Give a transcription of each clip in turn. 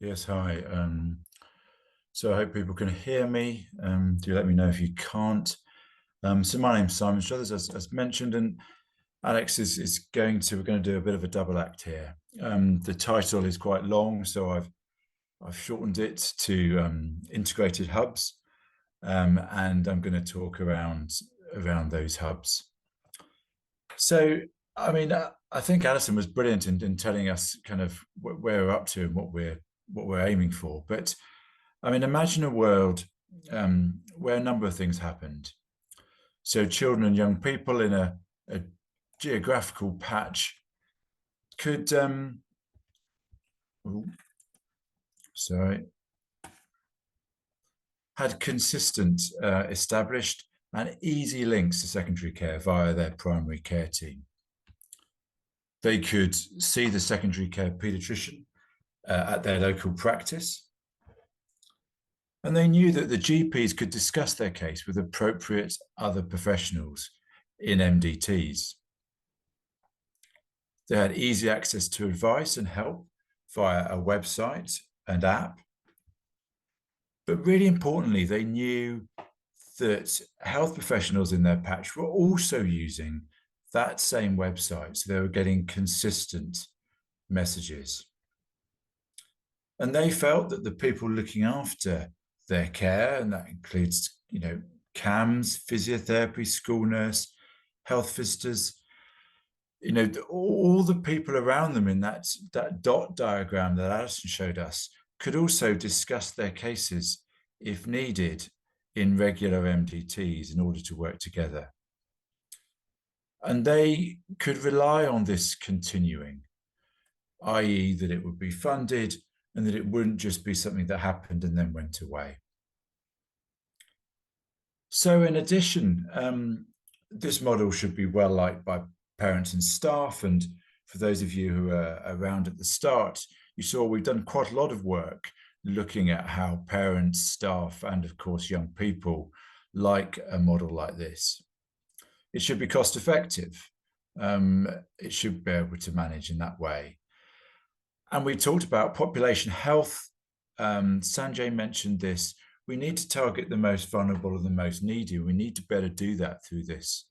Yes, hi. So I hope people can hear me. Do let me know if you can't. So my name's Simon Struthers, as mentioned, and Alex is we're going to do a bit of a double act here. The title is quite long, so I've shortened it to integrated hubs, and I'm going to talk around those hubs. So, I think Alison was brilliant in telling us kind of where we're up to and what we're aiming for. But imagine a world where a number of things happened. So, children and young people in a geographical patch could, oh, sorry, had consistent, established, and easy links to secondary care via their primary care team. They could see the secondary care paediatrician at their local practice. And they knew that the GPs could discuss their case with appropriate other professionals in MDTs. They had easy access to advice and help via a website and app. But really importantly, they knew that health professionals in their patch were also using that same website. So they were getting consistent messages. And they felt that the people looking after their care, and that includes, CAMs, physiotherapy, school nurse, health visitors, all the people around them in that dot diagram that Alison showed us could also discuss their cases if needed in regular MDTs in order to work together. And they could rely on this continuing, i.e., that it would be funded and that it wouldn't just be something that happened and then went away. So in addition, this model should be well liked by parents and staff. And for those of you who are around at the start, you saw we've done quite a lot of work looking at how parents, staff, and of course, young people like a model like this. It should be cost effective. It should be able to manage in that way. And we talked about population health. Sanjay mentioned this. We need to target the most vulnerable and the most needy. We need to better do that through this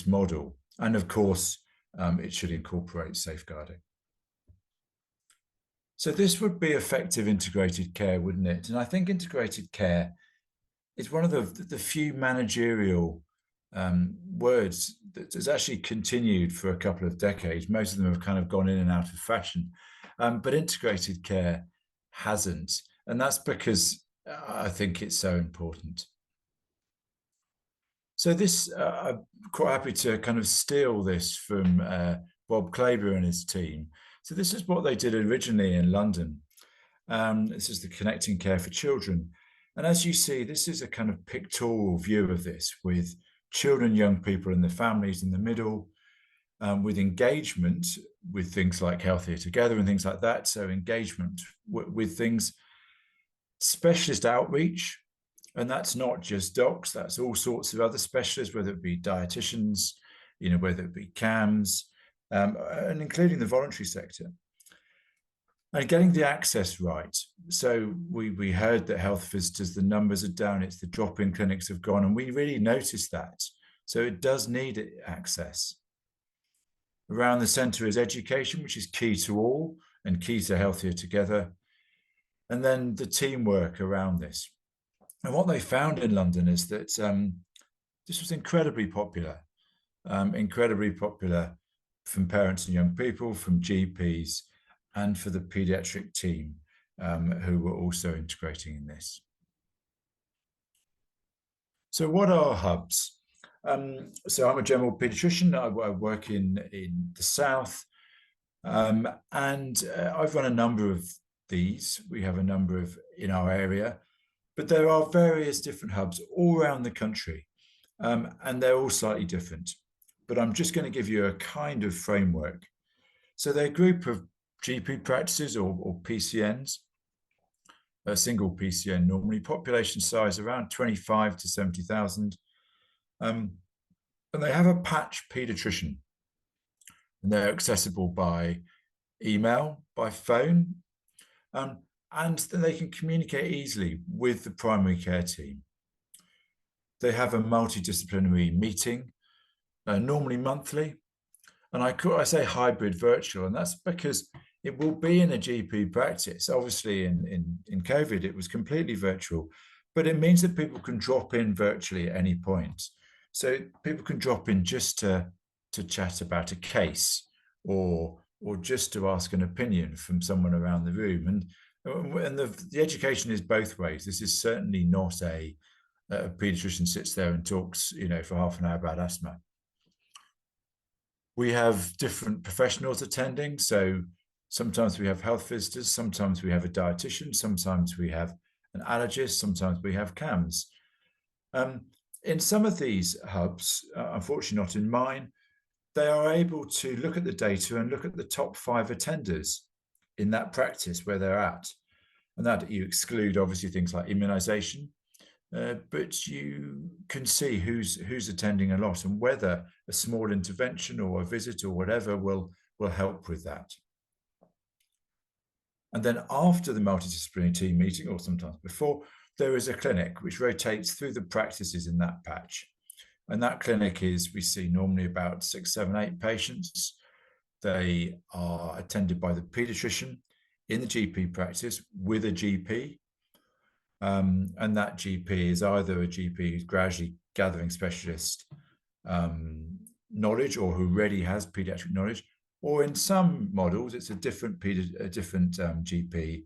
model. And of course, it should incorporate safeguarding. So this would be effective integrated care, wouldn't it? And I think integrated care is one of the few managerial words that has actually continued for a couple of decades. Most of them have kind of gone in and out of fashion. But integrated care hasn't. And that's because I think it's so important. So this, I'm quite happy to kind of steal this from Bob Claber and his team. So this is what they did originally in London. This is the Connecting Care for Children. And as you see, this is a kind of pictorial view of this with children, young people and the families in the middle, with engagement with things like Healthier Together and things like that. So engagement with things, specialist outreach, and that's not just docs, that's all sorts of other specialists, whether it be dietitians, whether it be CAMs, and including the voluntary sector. And getting the access right. So we heard that health visitors, the numbers are down, it's the drop-in clinics have gone, and we really noticed that. So it does need access. Around the centre is education, which is key to all and key to Healthier Together. And then the teamwork around this. And what they found in London is that this was incredibly popular from parents and young people, from GPs, and for the paediatric team who were also integrating in this. So what are hubs? So I'm a general paediatrician. I work in the South, and I've run a number of these. We have a number of in our area, but there are various different hubs all around the country, and they're all slightly different. But I'm just going to give you a kind of framework. So they're a group of GP practices or PCNs, a single PCN normally, population size around 25 to 70,000. And they have a patch paediatrician, and they're accessible by email, by phone, and then they can communicate easily with the primary care team. They have a multidisciplinary meeting, normally monthly. And I say hybrid virtual, and that's because it will be in a GP practice. Obviously, in COVID, it was completely virtual, but it means that people can drop in virtually at any point. So people can drop in just to chat about a case, or just to ask an opinion from someone around the room. And the education is both ways. This is certainly not a pediatrician sits there and talks, for half an hour about asthma. We have different professionals attending. So sometimes we have health visitors, sometimes we have a dietitian, sometimes we have an allergist, sometimes we have CAMs. In some of these hubs, unfortunately not in mine, they are able to look at the data and look at the top 5 attenders in that practice where they're at. And that you exclude obviously things like immunization, but you can see who's attending a lot and whether a small intervention or a visit or whatever will help with that. And then after the multidisciplinary team meeting, or sometimes before, there is a clinic which rotates through the practices in that patch. And that clinic is, we see normally about 6, 7, 8 patients. They are attended by the pediatrician in the GP practice with a GP. And that GP is either a GP who's gradually gathering specialist knowledge or who already has pediatric knowledge, or in some models, it's a different GP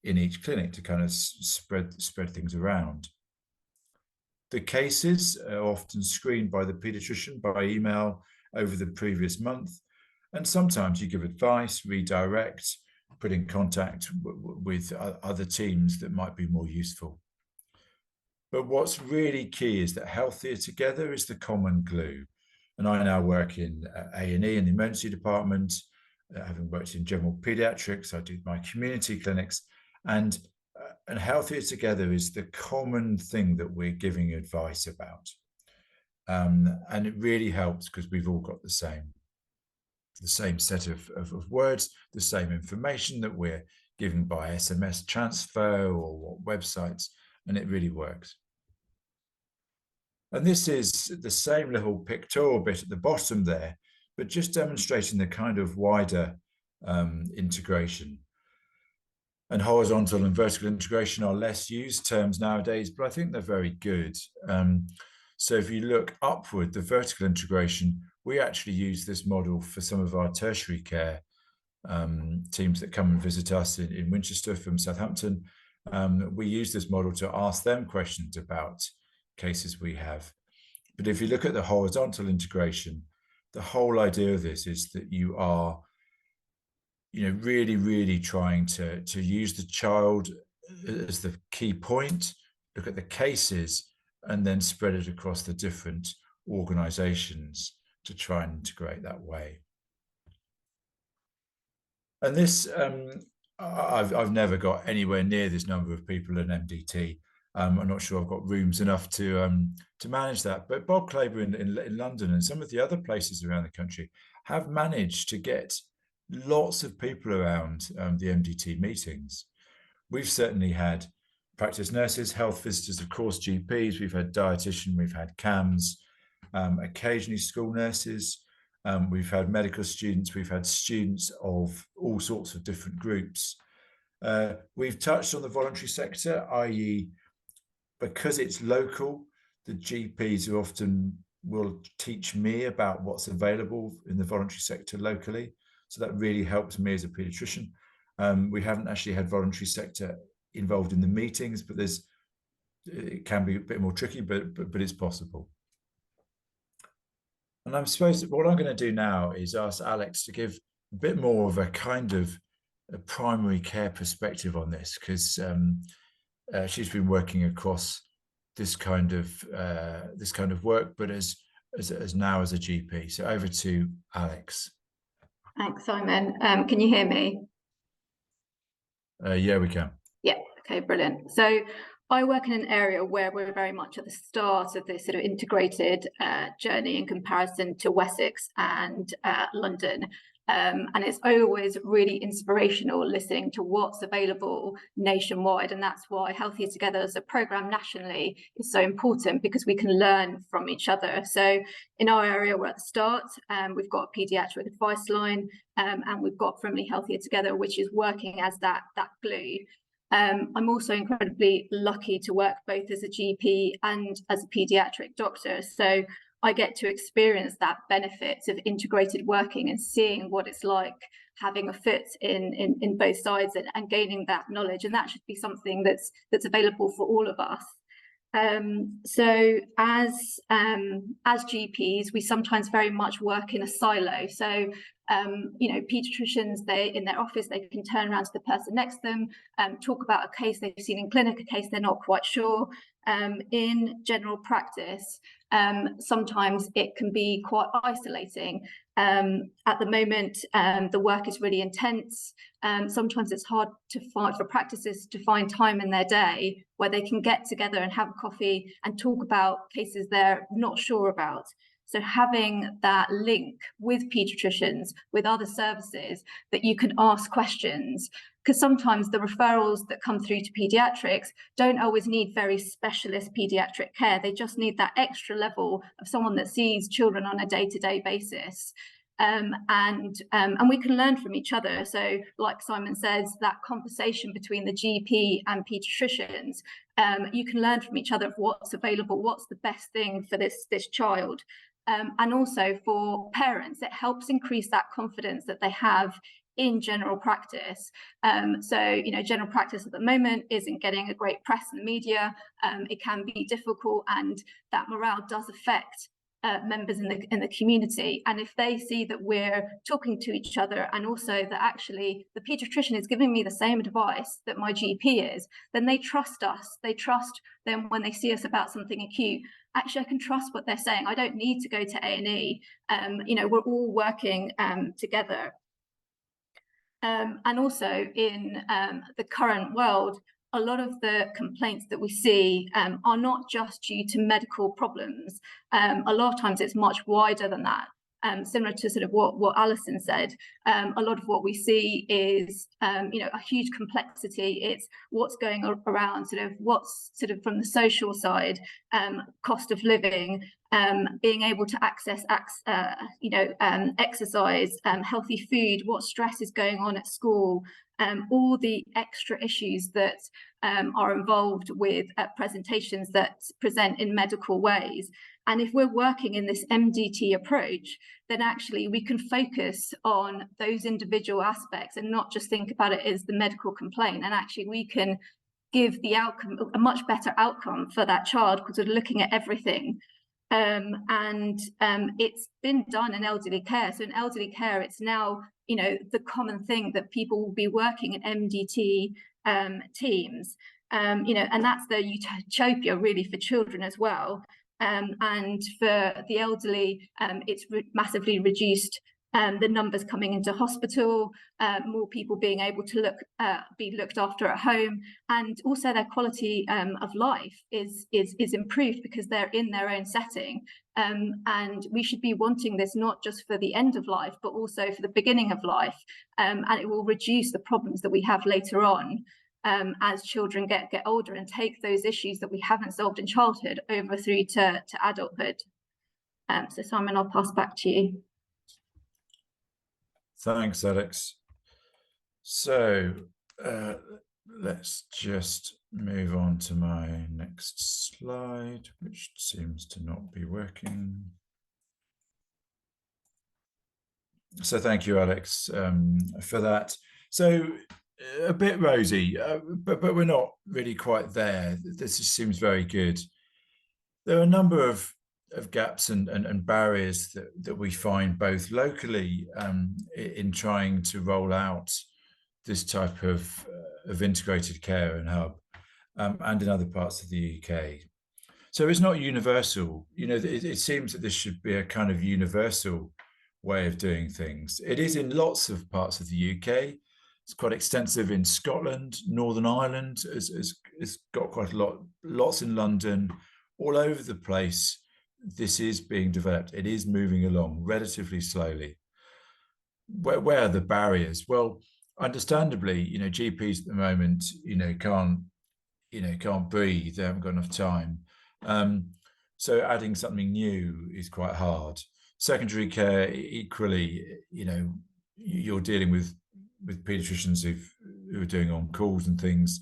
in each clinic to kind of spread things around. The cases are often screened by the pediatrician by email over the previous month, and sometimes you give advice, redirect, put in contact with other teams that might be more useful. But what's really key is that healthier together is the common glue. And I now work in A&E in the emergency department, having worked in general pediatrics. I do my community clinics, and healthier together is the common thing that we're giving advice about. And it really helps because we've all got the same set of words, the same information that we're giving by SMS transfer or websites, and it really works. And this is the same little pictorial bit at the bottom there, but just demonstrating the kind of wider integration. And horizontal and vertical integration are less used terms nowadays, but I think they're very good. So if you look upward, the vertical integration, we actually use this model for some of our tertiary care teams that come and visit us in Winchester from Southampton. We use this model to ask them questions about cases we have. But if you look at the horizontal integration, the whole idea of this is that you are really trying to use the child as the key point, look at the cases, and then spread it across the different organizations to try and integrate that way. And this, I've never got anywhere near this number of people in MDT. I'm not sure I've got rooms enough to manage that. But Bob Claber in London and some of the other places around the country have managed to get lots of people around the MDT meetings. We've certainly had practice nurses, health visitors, of course, GPs. We've had dietitian, we've had CAMs, occasionally school nurses. We've had medical students. We've had students of all sorts of different groups. We've touched on the voluntary sector, i.e., because it's local, the GPs who often will teach me about what's available in the voluntary sector locally. So that really helps me as a pediatrician. We haven't actually had voluntary sector involved in the meetings, but it can be a bit more tricky, but it's possible. And I suppose what I'm going to do now is ask Alex to give a bit more of a kind of a primary care perspective on this, because she's been working across this kind of work, but as now as a GP. So over to Alex. Thanks, Simon. Can you hear me? Yeah, we can. Yeah. Okay, brilliant. So I work in an area where we're very much at the start of this sort of integrated journey in comparison to Wessex and London. And it's always really inspirational listening to what's available nationwide. And that's why Healthier Together as a programme nationally is so important, because we can learn from each other. So in our area, we're at the start, we've got a paediatric advice line, and we've got Friendly Healthier Together, which is working as that glue. I'm also incredibly lucky to work both as a GP and as a paediatric doctor. So I get to experience that benefit of integrated working and seeing what it's like having a foot in both sides, and gaining that knowledge. And that should be something that's available for all of us. So as GPs, we sometimes very much work in a silo. So paediatricians, in their office, they can turn around to the person next to them, talk about a case they've seen in clinic, a case they're not quite sure. In general practice, sometimes it can be quite isolating. At the moment, the work is really intense. Sometimes it's hard for practices to find time in their day where they can get together and have a coffee and talk about cases they're not sure about. So having that link with paediatricians, with other services, that you can ask questions, because sometimes the referrals that come through to paediatrics don't always need very specialist paediatric care. They just need that extra level of someone that sees children on a day-to-day basis. And we can learn from each other. So like Simon says, that conversation between the GP and paediatricians, you can learn from each other of what's available, what's the best thing for this child. And also for parents, it helps increase that confidence that they have in general practice. So, general practice at the moment isn't getting a great press in the media. It can be difficult, and that morale does affect members in the community. And if they see that we're talking to each other, and also that actually the paediatrician is giving me the same advice that my GP is, then they trust us. They trust them when they see us about something acute. Actually, I can trust what they're saying. I don't need to go to A&E. We're all working together. And also in the current world, a lot of the complaints that we see are not just due to medical problems. A lot of times it's much wider than that. Similar to sort of what Alison said, a lot of what we see is, a huge complexity. It's what's going around, what's from the social side, cost of living, being able to access, exercise, healthy food, what stress is going on at school, all the extra issues that are involved with presentations that present in medical ways. And if we're working in this MDT approach, then actually we can focus on those individual aspects and not just think about it as the medical complaint. And actually we can give the outcome, a much better outcome for that child, because we're looking at everything. It's been done in elderly care. So in elderly care, it's now, the common thing that people will be working in MDT teams, and that's the utopia really for children as well. And for the elderly, it's massively reduced the numbers coming into hospital, more people being able to be looked after at home, and also their quality of life is improved because they're in their own setting. And we should be wanting this not just for the end of life, but also for the beginning of life, and it will reduce the problems that we have later on. As children get older and take those issues that we haven't solved in childhood over through to adulthood. So Simon, I'll pass back to you. Thanks, Alex. So let's just move on to my next slide, which seems to not be working. So thank you, Alex, for that. So a bit rosy, but we're not really quite there. This seems very good. There are a number of gaps and barriers that we find both locally in trying to roll out this type of integrated care and hub, and in other parts of the UK. So it's not universal. It seems that this should be a kind of universal way of doing things. It is in lots of parts of the UK. It's quite extensive in Scotland. Northern Ireland has got quite a lot, lots in London, all over the place. This is being developed. It is moving along relatively slowly. where are the barriers? Well, understandably, GPs at the moment, can't breathe. They haven't got enough time. So adding something new is quite hard. Secondary care, equally, you're dealing with paediatricians who are doing on calls and things.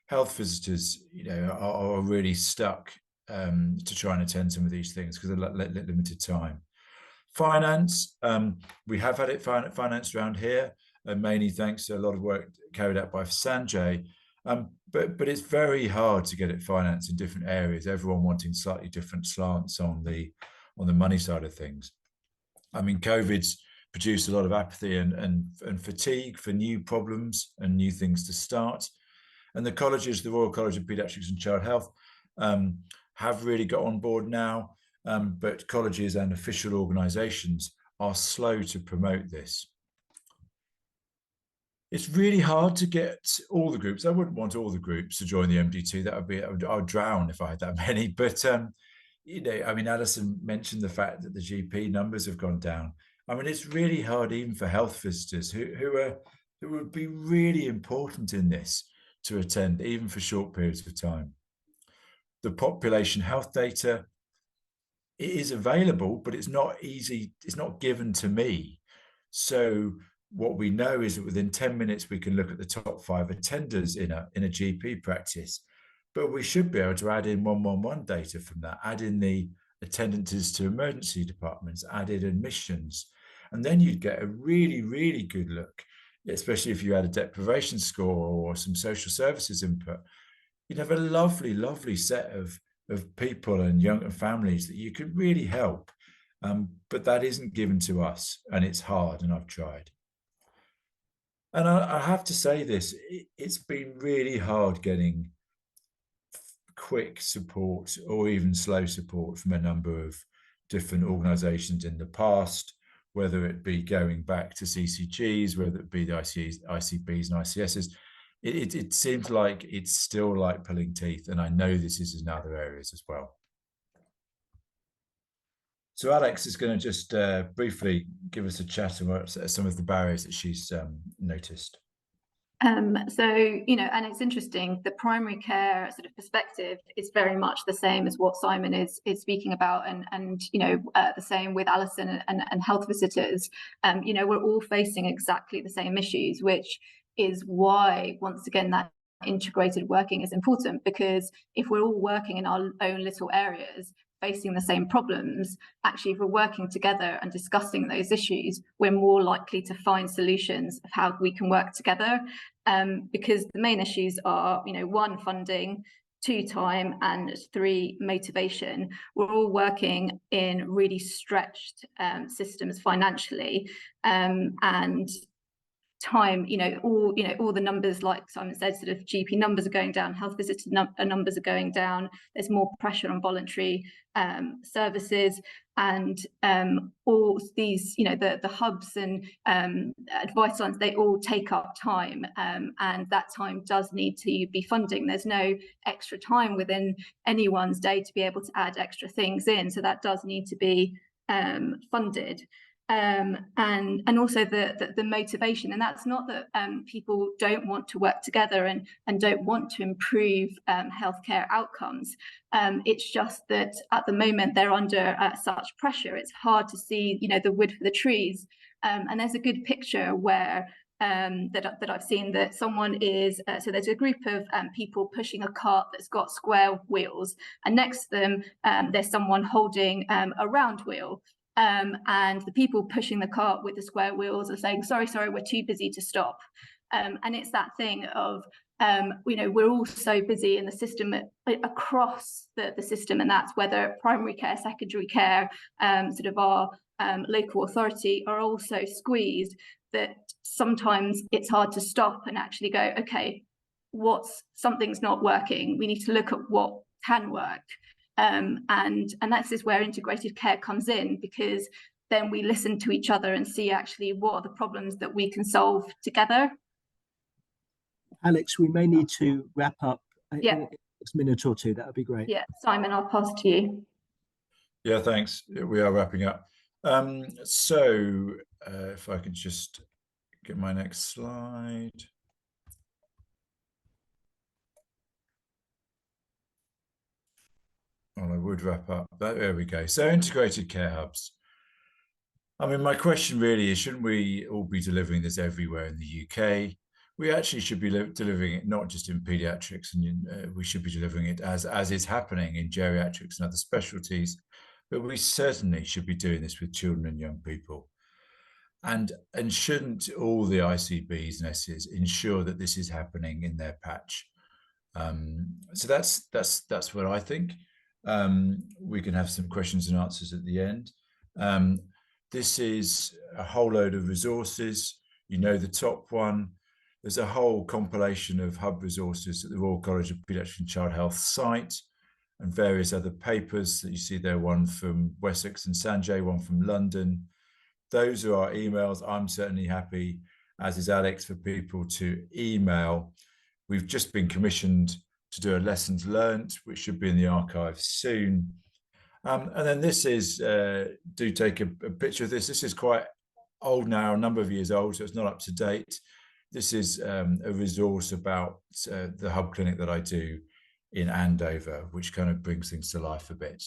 Health visitors, are really stuck to try and attend some of these things because of limited time. Finance, we have had it financed around here, mainly thanks to a lot of work carried out by Sanjay. But it's very hard to get it financed in different areas, everyone wanting slightly different slants on the money side of things. I mean, COVID's produced a lot of apathy and fatigue for new problems and new things to start. And the colleges, the Royal College of Paediatrics and Child Health, have really got on board now, but colleges and official organisations are slow to promote this. It's really hard to get all the groups. I wouldn't want all the groups to join the MD2. I would drown if I had that many. But I mean, Alison mentioned the fact that the GP numbers have gone down. I mean, it's really hard even for health visitors who would be really important in this to attend, even for short periods of time. The population health data, it is available, but it's not easy. It's not given to me. So what we know is that within 10 minutes, we can look at the top 5 attenders in a GP practice, but we should be able to add in 111 data from that, add in the attendances to emergency departments, add in admissions, and then you'd get a really, really good look, especially if you had a deprivation score or some social services input. You'd have a lovely, lovely set of people and young families that you could really help. But that isn't given to us, and it's hard, and I've tried. And I have to say this, it's been really hard getting quick support or even slow support from a number of different organisations in the past, whether it be going back to CCGs, whether it be the ICBs and ICSs. It seems like it's still like pulling teeth, and I know this is in other areas as well. So Alex is going to just briefly give us a chat about some of the barriers that she's noticed. So, and it's interesting, the primary care sort of perspective is very much the same as what Simon is speaking about, and the same with Alison and health visitors. We're all facing exactly the same issues, which is why, once again, that integrated working is important, because if we're all working in our own little areas, facing the same problems, actually, if we're working together and discussing those issues, we're more likely to find solutions of how we can work together. Because the main issues are, 1, funding, 2, time, and 3, motivation. We're all working in really stretched systems financially, and time, all the numbers, like Simon said, sort of GP numbers are going down, health visitor numbers are going down. There's more pressure on voluntary services, and all these, the hubs and advice lines, they all take up time, and that time does need to be funding. There's no extra time within anyone's day to be able to add extra things in, so that does need to be funded. And also the motivation, and that's not that people don't want to work together and don't want to improve healthcare outcomes. It's just that at the moment they're under such pressure. It's hard to see, the wood for the trees. And there's a good picture where that I've seen, that someone is, so there's a group of people pushing a cart that's got square wheels, and next to them there's someone holding a round wheel. And the people pushing the cart with the square wheels are saying, sorry, we're too busy to stop. And it's that thing of, we're all so busy in the system, across the system, and that's whether primary care, secondary care, sort of our local authority, are also squeezed, that sometimes it's hard to stop and actually go, okay, something's not working. We need to look at what can work. And this is where integrated care comes in, because then we listen to each other and see actually what are the problems that we can solve together. Alex, we may need to wrap up in Yeah. the next minute or two. That would be great. Yeah, Simon, I'll pass to you. Yeah, thanks. We are wrapping up. So if I could just get my next slide. Well, I would wrap up. There we go. So integrated care hubs. I mean, my question really is, shouldn't we all be delivering this everywhere in the UK? We actually should be delivering it not just in paediatrics, and we should be delivering it as is happening in geriatrics and other specialties, but we certainly should be doing this with children and young people. And shouldn't all the ICBs and S's ensure that this is happening in their patch? So that's what I think. We can have some questions and answers at the end. This is a whole load of resources. You know, the top one, there's a whole compilation of hub resources at the Royal College of Paediatric and Child Health site, and various other papers that you see there, one from Wessex and Sanjay, one from London. Those are our emails. I'm certainly happy, as is Alex, for people to email. We've just been commissioned to do a lessons learnt, which should be in the archive soon. And then this is, do take a picture of this. This is quite old now, a number of years old, so it's not up to date. This is a resource about the hub clinic that I do in Andover, which kind of brings things to life a bit.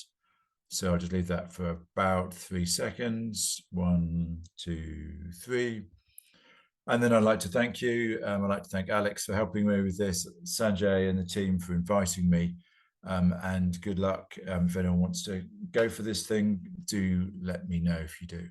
So I'll just leave that for about 3 seconds. 1, 2, 3. And then I'd like to thank you. I'd like to thank Alex for helping me with this, Sanjay and the team for inviting me. And good luck. If anyone wants to go for this thing, do let me know if you do.